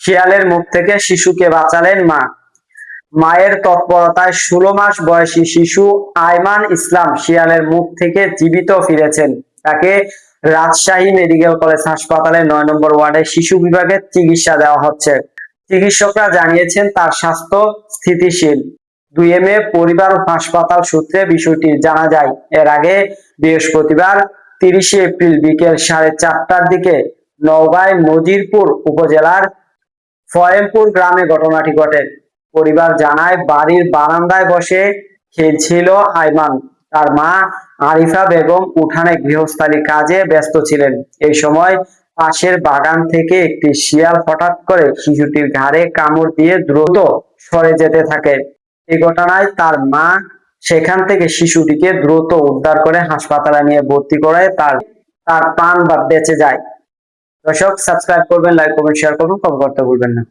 শিয়ালের মুখ থেকে শিশুকে বাঁচালেন মা। মায়ের তৎপরতায় 16 মাস বয়সী শিশু আয়মান ইসলাম শিয়ালের মুখ থেকে জীবিত ফিরেছেন। তাকে রাজশাহী মেডিকেল কলেজ হাসপাতালে 9 নম্বর ওয়ার্ডে শিশু বিভাগে চিকিৎসা দেওয়া হচ্ছে। চিকিৎসকরা জানিয়েছেন তার স্বাস্থ্য স্থিতিশীল। 2 মে পরিবার ও হাসপাতাল সূত্রে বিষয়টি জানা যায়। এর আগে বৃহস্পতিবার 30 এপ্রিল বিকেল 4:30টার দিকে নওগাঁয় নজিরপুর উপজেলার ফয়েমপুর গ্রামে ঘটনাটি ঘটে। পরিবার জানায়, বাড়ির বারান্দায় বসে খেলছিল আয়মান। তার মা আরিফা বেগম উঠানে গৃহস্থালী কাজে ব্যস্ত ছিলেন। এই সময় পাশের বাগান থেকে একটি শিয়াল হঠাৎ করে শিশুটির ঘাড়ে কামড় দিয়ে দ্রুত সরে যেতে থাকে। এই ঘটনায় তার মা সেখান থেকে শিশুটিকে দ্রুত উদ্ধার করে হাসপাতালে নিয়ে ভর্তি করে তার প্রাণ বেঁচে যায়। দর্শক, সাবস্ক্রাইব করবেন, লাইক করবেন, শেয়ার করবেন, কমেন্ট করতে ভুলবেন না।